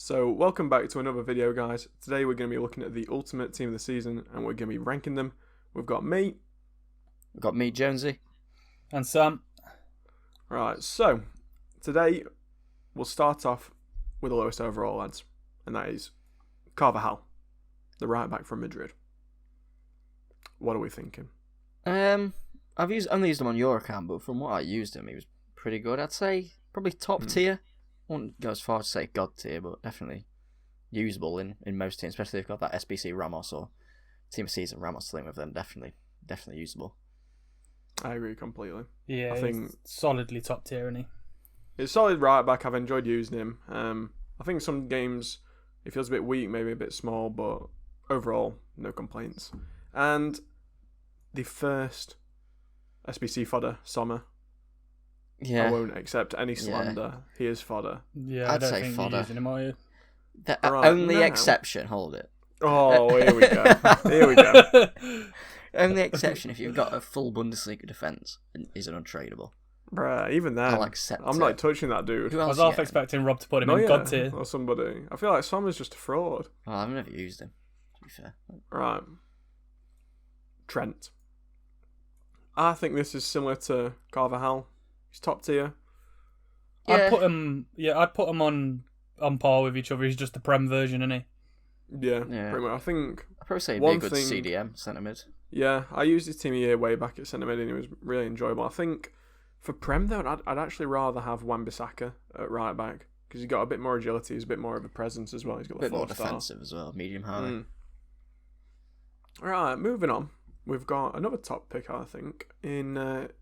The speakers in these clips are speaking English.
So, welcome back to another video, guys. Today we're going to be looking at the ultimate team of the season and we're going to be ranking them. We've got me. We've got me, Jonesy. And Sam. Right, so today we'll start off with the lowest overall, lads. And that is Carvajal, the right back from Madrid. What are we thinking? I've only used him on your account, but from what I used him, he was pretty good. I'd say probably top tier. I wouldn't go as far to say god tier, but definitely usable in most teams, especially if you've got that SBC Ramos or Team of Season Ramos link with them. Definitely usable. I agree completely. Yeah, I think he's solidly top tier, isn't he? It's solid right back. I've enjoyed using him. I think some games he feels a bit weak, maybe a bit small, but overall, no complaints. And the first SBC fodder, Sommer. Yeah. I won't accept any slander. He is fodder. Yeah, I'd I don't say think fodder. you're using him, are you? The Right, only now- exception, hold it. Oh, here we go. Here we go. Only exception if you've got a full Bundesliga defence is an untradeable. Bruh, even then, I'll accept I'm it. not touching that dude. Who I else was you half getting? expecting Rob to put him Oh, in yeah, god tier. or somebody. I feel like Sommer's just a fraud. Oh, I've never used him, to be fair. Right. Trent. I think this is similar to Carvajal. He's top tier. Yeah. I'd put him on par with each other. He's just the Prem version, isn't he? Yeah, Yeah. pretty much. I think, I'd probably say he'd be One a good thing- CDM, centre mid. yeah, I used his team a year way back at centre mid and it was really enjoyable. I think for Prem, though, I'd actually rather have Wan-Bissaka at right back because he's got a bit more agility, he's a bit more of a presence as well. He's got A the bit more 4-star. defensive as well, medium high. Right, moving on. We've got another top pick, I think, in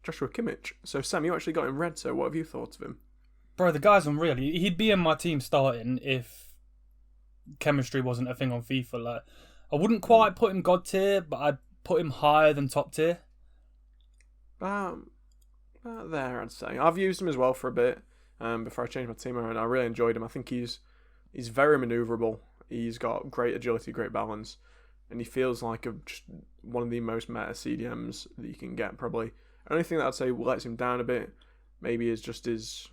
Joshua Kimmich. So, Sam, you actually got him red, so what have you thought of him? Bro, the guy's unreal. He'd be in my team starting if chemistry wasn't a thing on FIFA. Like, I wouldn't quite put him god tier, but I'd put him higher than top tier. About there, I'd say. I've used him as well for a bit before I changed my team around. I really enjoyed him. I think he's very manoeuvrable. He's got great agility, great balance, and he feels like just one of the most meta CDMs that you can get, probably. The only thing that I'd say lets him down a bit maybe is just his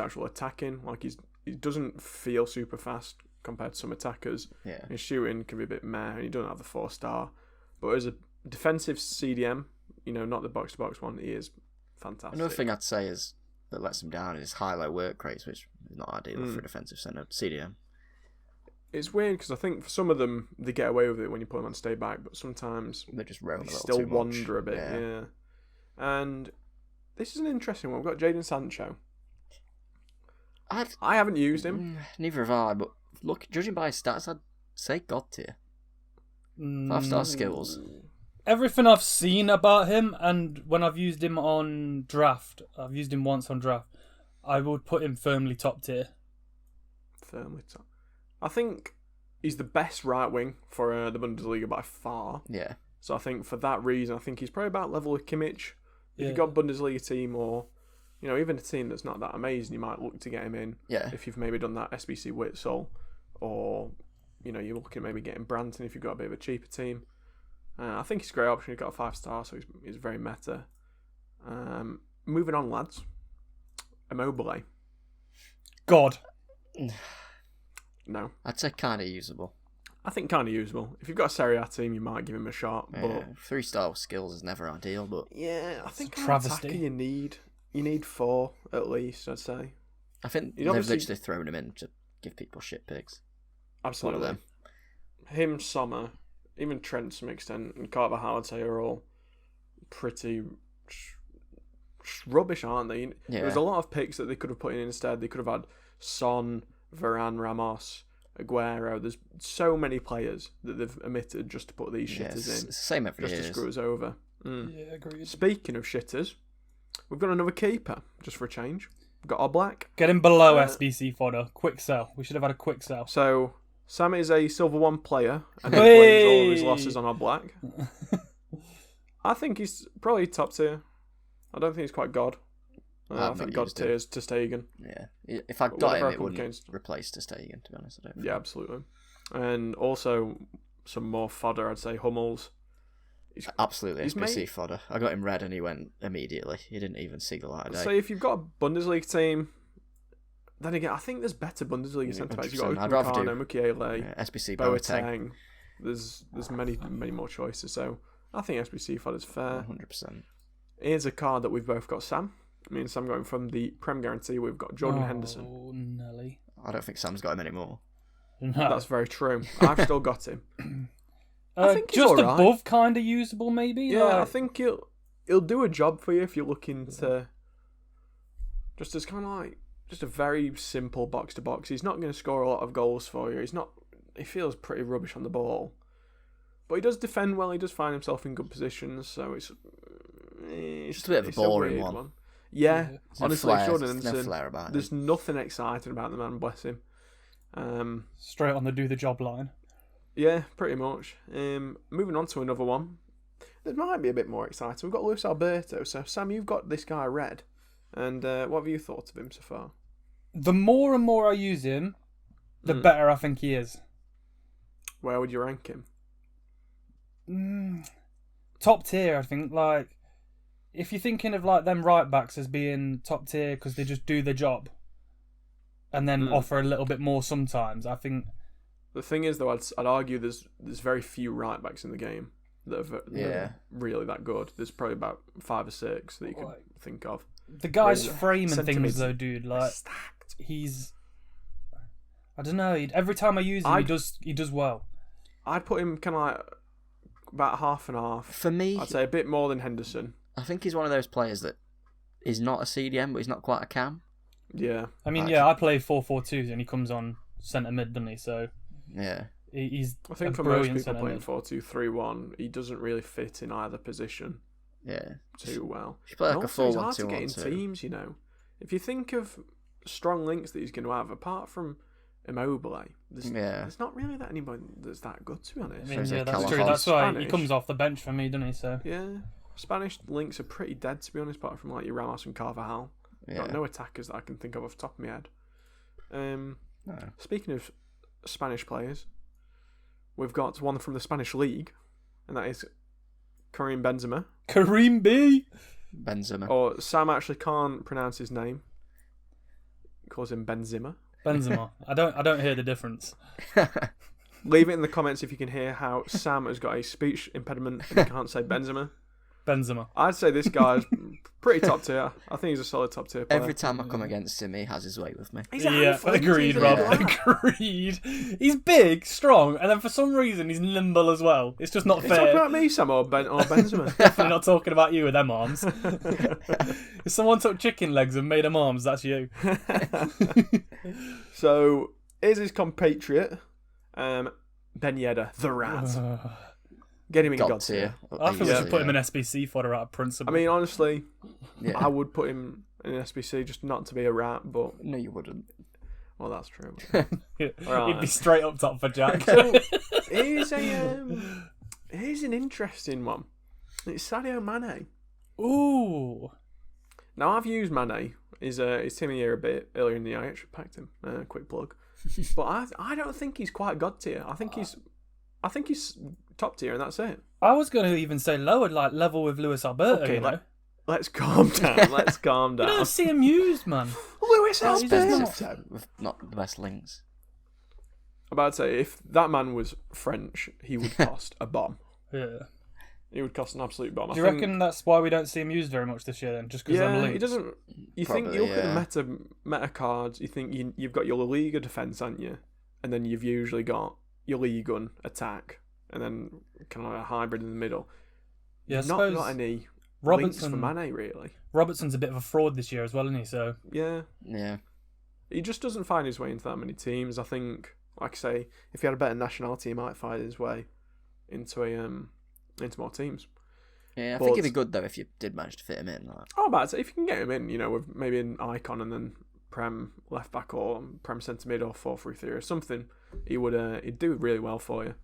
actual attacking. Like, he doesn't feel super fast compared to some attackers. Yeah. His shooting can be a bit meh, and he doesn't have the 4-star. But as a defensive CDM, not the box-to-box one, he is fantastic. Another thing I'd say is that lets him down is high-low work rates, which is not ideal for a defensive centre CDM. It's weird because I think for some of them they get away with it when you put them on stay back, but sometimes They just roam a they little still too much. wander a bit. Yeah. And this is an interesting one. We've got Jadon Sancho. I haven't used him. Neither have I, but judging by his stats, I'd say god tier. 5-star skills. Everything I've seen about him, and when I've used him on draft, I've used him once on draft, I would put him firmly top tier. Firmly top. I think he's the best right wing for the Bundesliga by far. Yeah. So I think for that reason, I think he's probably about level with Kimmich. If Yeah. you've got a Bundesliga team or, even a team that's not that amazing, you might look to get him in. Yeah. If you've maybe done that SBC Witsel or, you're looking at maybe getting Branton if you've got a bit of a cheaper team. I think he's a great option. He's got a 5-star, so he's very meta. Moving on, lads. Immobile. God. No. I'd say kind of usable. I think kind of usable. If you've got a Serie A team, you might give him a shot. But Yeah. 3-star skills is never ideal, but yeah, I think a an travesty. attacker you need 4 at least, I'd say. I think You'd they've obviously- literally thrown him in to give people shit picks. Absolutely. One of them. Him, Sommer, even Trent to some extent, and Carvajal, I'd say, are all pretty rubbish, aren't they? Yeah. There's a lot of picks that they could have put in instead. They could have had Son, Varane, Ramos, Aguero. There's so many players that they've omitted just to put these Yeah, shitters it's in, the same every just year. to screw us over. Yeah, agreed. Speaking of shitters, we've got another keeper, just for a change. We've got Oblak. Get him below Uh, SBC fodder. Quick sell. We should have had a quick sell. So, Sam is a Silver 1 player, and he blames all of his Hey! losses on Oblak. I think he's probably top tier. I don't think he's quite God. I've I not think God used him. tier is to Stegen. Yeah. If I But got whatever him, I it come wouldn't against- replace to Stegen, to be honest. I don't think. Yeah, absolutely. And also, some more fodder, I'd say Hummels. Absolutely He's SBC made- fodder. I got him red and he went immediately. He didn't even see the light of day. So if you've got a Bundesliga team, then again, I think there's better Bundesliga centre backs. You've got 100%. I'd rather do Mukiele, SBC Boateng. Boateng. There's many more choices. So I think SBC fod is fair. 100%. Here's a card that we've both got, Sam. Me and Sam going from the Prem guarantee. We've got Jordan Henderson. Oh, Nelly. I don't think Sam's got him anymore. No. That's very true. I've still got him. I think he's just all right. above kind of usable, maybe. Yeah, like... I think he'll do a job for you if you're looking to just as kind of like just a very simple box to box. He's not going to score a lot of goals for you. He feels pretty rubbish on the ball, but he does defend well. He does find himself in good positions. So it's just a bit of a boring weird one. Yeah, There's honestly, no flair, Jordan there's no Henderson, flair about there's him. nothing exciting about the man. Bless him. Straight on the do the job line. Yeah, pretty much. Moving on to another one. This might be a bit more exciting. We've got Luis Alberto. So, Sam, you've got this guy red. And what have you thought of him so far? The more and more I use him, the better I think he is. Where would you rank him? Top tier, I think. Like, if you're thinking of like them right backs as being top tier because they just do the job and then offer a little bit more sometimes, I think... The thing is, though, I'd argue there's very few right backs in the game that are really that good. There's probably about 5 or 6 that you could think of. The guy's Really, frame and things, centimetres though, dude, like stacked. he's. I don't know. Every time I use him, he does well. I'd put him kind of like about half and half. For me, I'd say a bit more than Henderson. I think he's one of those players that is not a CDM, but he's not quite a cam. Yeah. I mean, yeah, I play 4-4-2s and he comes on centre mid, doesn't he? So Yeah. he's. I think a for most brilliant people playing centre 4-2-3-1, he doesn't really fit in either position Yeah. too well. If you play like And a also, it's hard to 4-1-2-1-2. get in teams, you know. If you think of strong links that he's going to have, apart from Immobile, there's not really that anybody that's that good, to be honest. mid. I mean, So yeah, he's that's a true. Callum That's why he Spanish. comes off the bench for me, doesn't he? So Yeah. Spanish links are pretty dead, to be honest, apart from like your Ramos and Carvajal. Yeah. Got no attackers that I can think of off the top of my head. No. Speaking of Spanish players, we've got one from the Spanish league, and that is Karim Benzema. Kareem B. Benzema. Or Sam actually can't pronounce his name. He calls him Benzema. Benzema. I don't hear the difference. Leave it in the comments if you can hear how Sam has got a speech impediment and he can't say Benzema. Benzema. I'd say this guy's pretty top tier. I think he's a solid top tier player. Every time I come against him, he has his way with me. He's a Yeah, handful, agreed, he's a Rob. little lad. Agreed. He's big, strong, and then for some reason he's nimble as well. It's just not Are you talking fair. about me, Sam, or Benzema? Definitely not talking about you with them arms. If someone took chicken legs and made them arms, that's you. So, here's his compatriot, Ben Yedder, the Rat. Get him in God tier. I think we Easily, should put him in yeah. SBC fodder out of principle. I mean, honestly, Yeah. I would put him in an SBC just not to be a rat, but, No, you wouldn't. well, that's true. He'd Alright. be straight up top for Jack. Here's an interesting one. It's Sadio Mane. Ooh. Now, I've used Mane, his team of the year a bit earlier in the year. I actually packed him. Quick plug. But I don't think he's quite God tier. I think he's top tier, and that's it. I was going to even say lower, like level with Luis Alberto. Okay, you know? Let's calm down. Let's calm You down. don't see him used, man. Lewis He's just Alberto. With not the best links. I'm about to say, if that man was French, he would cost a bomb. Yeah. He would cost an absolute bomb. Do you reckon that's why we don't see him used very much this year then? Just because Yeah, I'm he doesn't. You think Probably, you look yeah. at the meta cards. You think you've got your La Liga defense, haven't you? And then you've usually got your League Gun attack, and then kind of like a hybrid in the middle. Yeah, I You've not suppose got any links Robertson, for Mane, really. Robertson's a bit of a fraud this year as well, isn't he? So Yeah, Yeah. he just doesn't find his way into that many teams. I think, like I say, if he had a better nationality, he might find his way into into more teams. Yeah, I But- think it'd be good though if you did manage to fit him in. Like. Oh, but if you can get him in, with maybe an icon and then Prem left back or Prem centre mid or 4-3-3 or something, he'd do really well for you.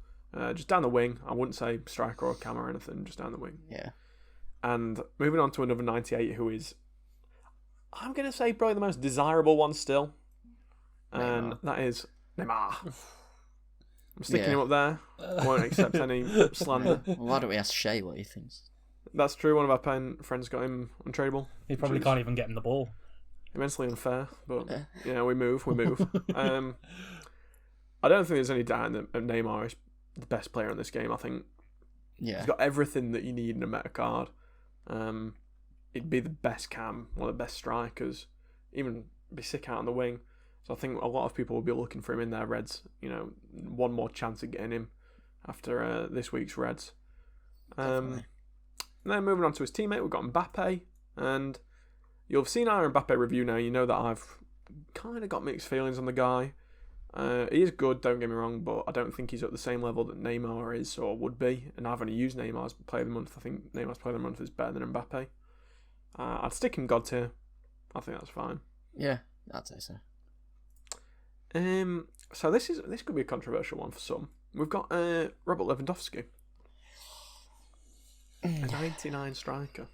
Just down the wing. I wouldn't say striker or cam or anything. Just down the wing. Yeah. And moving on to another 98, who is, I'm gonna say, probably the most desirable one still, and that is Neymar. I'm sticking him up there. I won't accept any slander. Well, why don't we ask Shay what he thinks? That's true. One of our friends got him untradeable. he probably Jeez. can't even get him the ball. immensely unfair, but we move. I don't think there's any doubt that Neymar is the best player in this game. I think he's got everything that you need in a meta card. He'd be the best cam, one of the best strikers, even be sick out on the wing. So I think a lot of people will be looking for him in their Reds. One more chance of getting him after this week's Reds. And then moving on to his teammate, we've got Mbappe. And you'll have seen our Mbappe review now. You know that I've kind of got mixed feelings on the guy. He is good, don't get me wrong, but I don't think he's at the same level that Neymar is or would be. And I've only used Neymar's Player of the Month. I think Neymar's Player of the Month is better than Mbappe. I'd stick him God tier. I think that's fine. Yeah, I'd say so. So this could be a controversial one for some. We've got Robert Lewandowski, a 99 striker.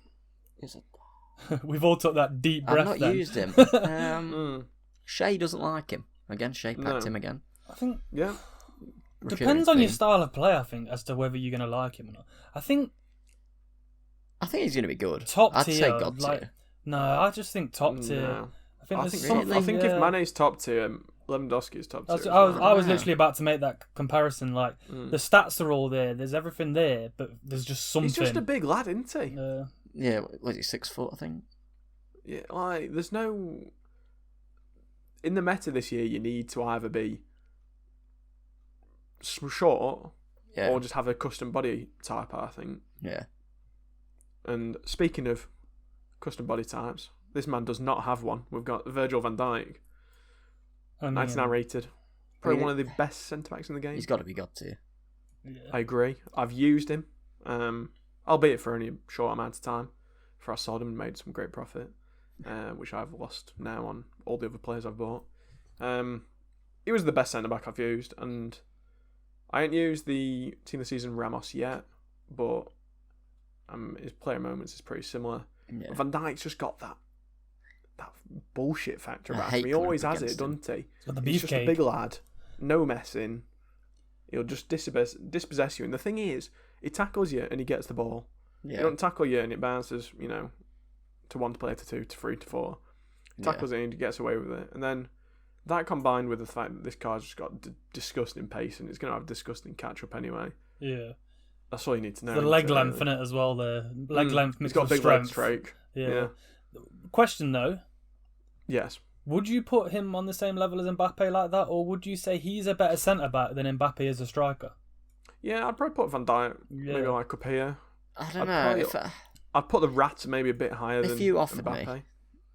Is it? We've all took that deep breath. I've not used him. Shay doesn't like him. Again, Shay packed him again. I think Recruiting's depends on your been- style of play. I think as to whether you're going to like him or not. I think he's going to be good. top I'd tier. say God tier. No, I just think top tier. No. I think I there's think, something. I think yeah. if Mane's top tier, Lewandowski's top tier. I was Yeah. literally about to make that comparison. Like the stats are all there. There's everything there, but there's just something. He's just a big lad, isn't he? Yeah, was he 6 foot? I think. Yeah, like there's no. In the meta this year, you need to either be short Yeah. or just have a custom body type. I think. Yeah. And speaking of custom body types, this man does not have one. We've got Virgil van Dijk, I mean, 99 rated. Probably Yeah. one of the best centre backs in the game. He's got to be God tier. yeah. I agree. I've used him, albeit for only a short amount of time. For I sold him and made some great profit, which I've lost now on all the other players I've bought. He was the best centre back I've used, and I ain't used the team of the season Ramos yet, but his player moments is pretty similar. Yeah. Van Dijk's just got that bullshit factor I about hate him. He coming always up has it, against him. doesn't he? Got the He's just a beefcake. big lad, no messing. He'll just dispossess you. And the thing is, he tackles you and he gets the ball. Yeah. He don't tackle you and it bounces, to 1 player to 2 to 3 to 4. He tackles it and he gets away with it. And then that combined with the fact that this car's just got disgusting pace and it's going to have disgusting catch up anyway. Yeah. That's all you need to know. The leg length in it as well. The leg length He's mixed got a with big leg strength. strike. Yeah. Question though. Yes. Would you put him on the same level as Mbappe like that, or would you say he's a better centre back than Mbappe is a striker? Yeah, I'd probably put Van Dijk maybe Yeah. like up here. I don't I'd know. probably- I'd put the Rat maybe a bit higher If than you offered Mbappe. me,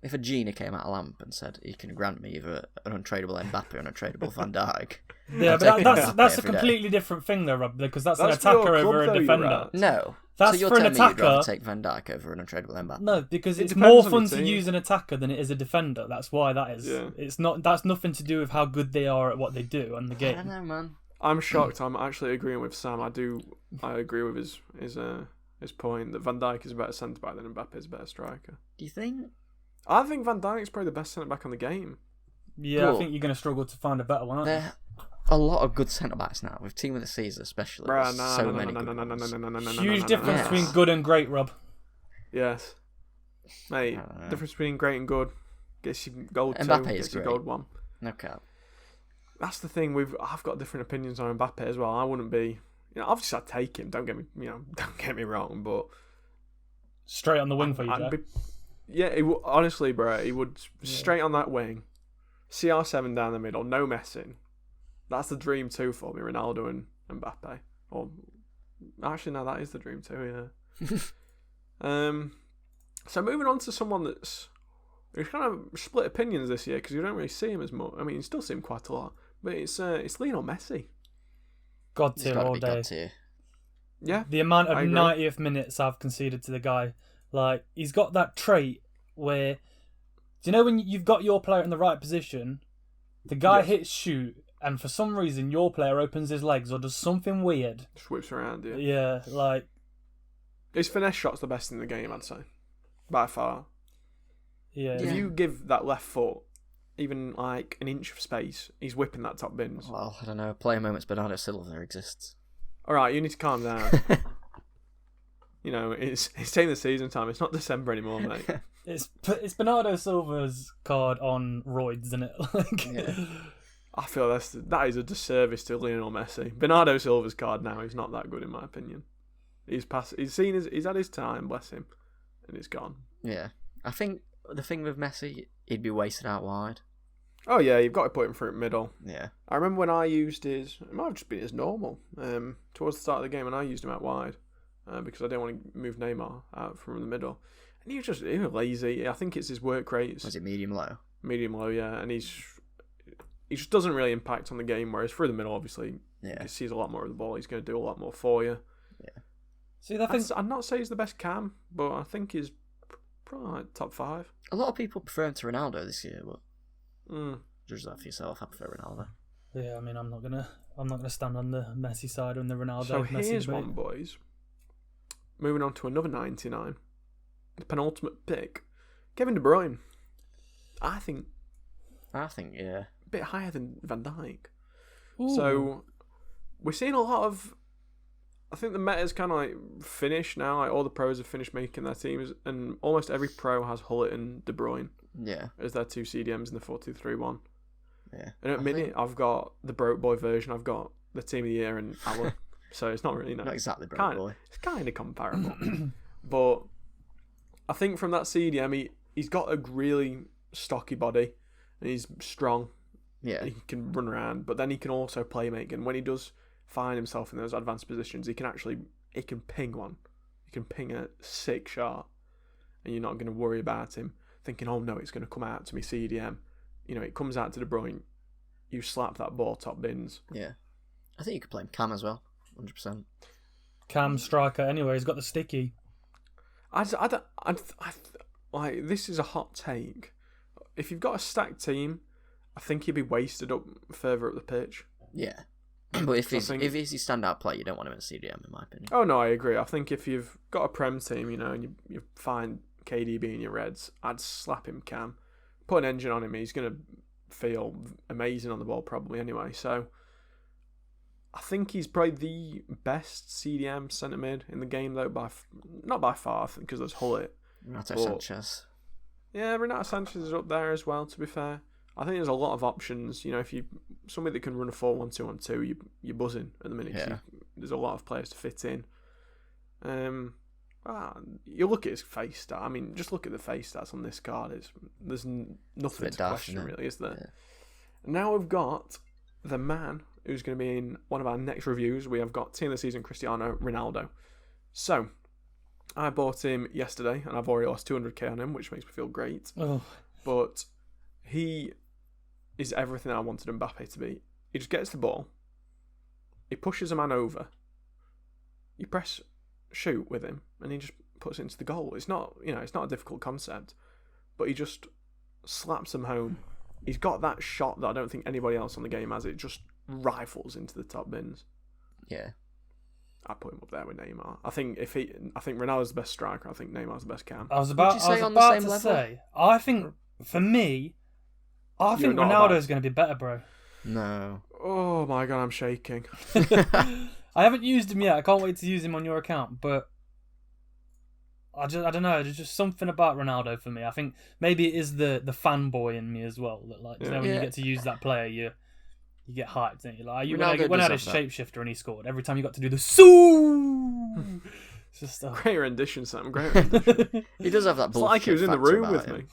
if a genie came out of lamp and said he can grant me either an untradeable Mbappe or an untradeable Van Dijk. Yeah, I'd but take that's Mbappe a every day. completely different thing though, Rob, because that's an That's for your attacker club, over though, a you defender. rat. No. That's so you're for an telling me you'd rather attacker. take Van Dijk over an untradeable Mbappe? No, because It it's depends more on fun the to team. use an attacker than it is a defender. That's why that is. Yeah. It's not. That's nothing to do with how good they are at what they do on the I game. don't know, man. I'm shocked. I'm actually agreeing with Sam. I agree with his point that Van Dijk is a better centre back than Mbappe is a better striker. Do you think? I think Van Dijk's probably the best centre back on the game. Yeah, Cool. I think you're going to struggle to find a better one, aren't you? There are a lot of good centre backs now with Team of the Season, especially. Bruh, There's no, so no, many no, no, good no, no, no, ones. no, no, no, no, no, Huge no, difference no, no. between good and great, Rob. Yes, mate. Difference between great and good. Gets you gold two. Mbappe is Gets you great. gold one. No cap. That's the thing. I've got different opinions on Mbappe as well. I wouldn't be. Obviously I'd take him. Don't get me wrong. But Straight on the wing for you, I'd Jack. be, yeah, honestly, bro, he would straight on that wing, CR7 down the middle, no messing. That's the dream two for me, Ronaldo and Mbappe. Or actually, no, that is the dream two. Yeah. So moving on to someone who's kind of split opinions this year because you don't really see him as much. I mean, you still see him quite a lot, but it's Lionel Messi. God He's tier got to all be day. God tier. Yeah, The amount of I agree. 90th minutes I've conceded to the guy, like he's got that trait where, do you know when you've got your player in the right position, the guy Yes. hits shoot, and for some reason your player opens his legs or does something weird. just whips around. Yeah, Yeah, like his finesse shot's the best in the game, I'd say, by far. yeah. If you give that left foot even like an inch of space, he's whipping that top bins. Well, I don't know. Player moments Bernardo Silva exists. All right, you need to calm down. You know, it's taking the season time. It's not December anymore, mate. It's Bernardo Silva's card on roids, isn't it? Yeah. I feel that is a disservice to Lionel Messi. Bernardo Silva's card now is not that good in my opinion. He's had his time, bless him, and it's gone. Yeah. I think the thing with Messi, he'd be wasted out wide. Oh yeah, you've got to put him through middle. Yeah. I remember when I used it might have just been his normal. Towards the start of the game, when I used him out wide, because I didn't want to move Neymar out from the middle, and he was lazy. I think it's his work rate. Was it medium low? Medium low, yeah, and he just doesn't really impact on the game. Whereas through the middle, obviously, he sees a lot more of the ball. He's going to do a lot more for you. Yeah. See, I'm not saying he's the best cam, but I think he's probably like top 5. A lot of people prefer him to Ronaldo this year, but judge that for yourself. I prefer Ronaldo. Yeah, I mean, I'm not gonna stand on the Messi side and the Ronaldo. So Messi here's debate. one, boys. Moving on to another 99, the penultimate pick, Kevin De Bruyne. I think yeah. a bit higher than Van Dijk. Ooh. So we're seeing a lot of. I think the meta's kind of like finished now. Like all the pros have finished making their teams, and almost every pro has Hullet and De Bruyne Yeah. as their 2 CDMs in the 4-2-3-1. Yeah. And at the minute, I've got the broke boy version. I've got the team of the year and Alan. So it's not really Not exactly broke kind boy. It's kind of comparable. But I think from that CDM, he's got a really stocky body and he's strong. Yeah. He can run around, but then he can also play make. And when he does find himself in those advanced positions, he can ping one. He can ping a sick shot, and you're not going to worry about him thinking, oh no, it's going to come out to me CDM. You know, it comes out to De Bruyne. You slap that ball top bins. Yeah. I think you could play him cam as well. 100%. Cam striker. Anyway, he's got the sticky. Like, this is a hot take. If you've got a stacked team, I think he'd be wasted up further up the pitch. Yeah. But if he's a standout player, you don't want him in a CDM, in my opinion. Oh no, I agree. I think if you've got a Prem team, you know, and you find KDB in your Reds, I'd slap him cam. Put an engine on him, he's going to feel amazing on the ball probably anyway. So I think he's probably the best CDM centre mid in the game, though, not by far, because there's Hullet. Renato Sanchez. Yeah, Renato Sanchez is up there as well, to be fair. I think there's a lot of options. You know, if somebody that can run a 4-1-2-1-2, you're buzzing at the minute. Yeah. There's a lot of players to fit in. You look at his face stat. I mean, just look at the face stats on this card. There's nothing to question, really, is there? Yeah. Now we've got the man who's going to be in one of our next reviews. We have got Team of the Season Cristiano Ronaldo. So, I bought him yesterday, and I've already lost 200k on him, which makes me feel great. Oh. But he is everything I wanted Mbappe to be. He just gets the ball, he pushes a man over, you press shoot with him, and he just puts it into the goal. It's not a difficult concept, but he just slaps them home. He's got that shot that I don't think anybody else on the game has. It just rifles into the top bins. Yeah. I put him up there with Neymar. I think Ronaldo's the best striker. I think Neymar's the best cam. I was about to say. I think for me, I think Ronaldo's going to be better, bro. No. Oh my god, I'm shaking. I haven't used him yet. I can't wait to use him on your account, but I don't know. There's just something about Ronaldo for me. I think maybe it is the fanboy in me as well. That when you get to use that player, you get hyped, don't you? Like when I had his shapeshifter and he scored, every time you got to do the soo. It's just great rendition, Sam. Great rendition. He does have that bullshit. It's like he was in the room with me.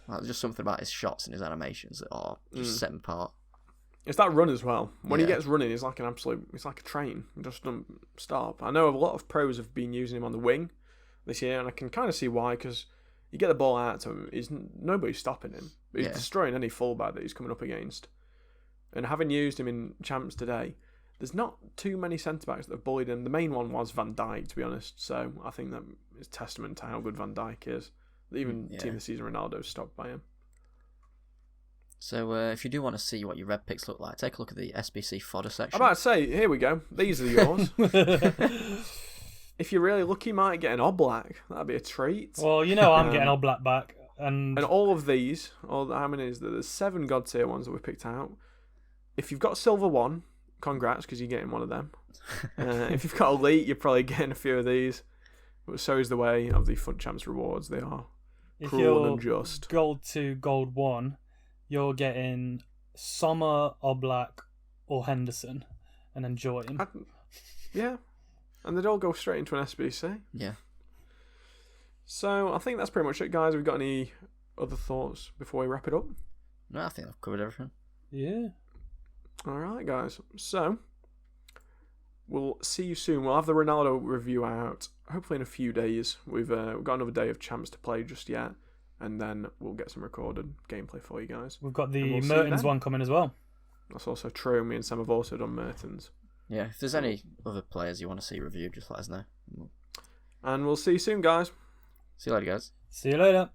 Like, just something about his shots and his animations that are just set him apart. It's that run as well. When he gets running, he's like a train. He just doesn't stop. I know a lot of pros have been using him on the wing this year, and I can kind of see why, because you get the ball out to him, nobody's stopping him. He's destroying any fullback that he's coming up against. And having used him in Champs today, there's not too many centre-backs that have bullied him. The main one was Van Dijk, to be honest, so I think that is testament to how good Van Dijk is. Even Team of the Season Ronaldo's stopped by him. So if you do want to see what your red picks look like, take a look at the SBC fodder section. I'm about to say, here we go. These are yours. If you're really lucky, you might get an Oblak. That'd be a treat. Well, I'm getting Oblak back. And all of these, how many is there? There's 7 God tier ones that we picked out. If you've got Silver 1, congrats, because you're getting one of them. If you've got Elite, you're probably getting a few of these. But so is the way of the FUT Champs rewards. They are If cruel and you're unjust. gold 2, gold 1, you're getting Sommer, Oblak, or Henderson, and enjoy him. Yeah. And they'd all go straight into an SBC. Yeah. So I think that's pretty much it, guys. Have we got any other thoughts before we wrap it up? No, I think I've covered everything. Yeah. All right, guys. So we'll see you soon. We'll have the Ronaldo review out hopefully in a few days. We've got another day of champs to play just yet, and then we'll get some recorded gameplay for you guys. We've got And the we'll see you Mertens then. one coming as well. That's also true. Me and Sam have also done Mertens. Yeah, if there's any other players you want to see reviewed, just let us know. And we'll see you soon, guys. See you later, guys. See you later.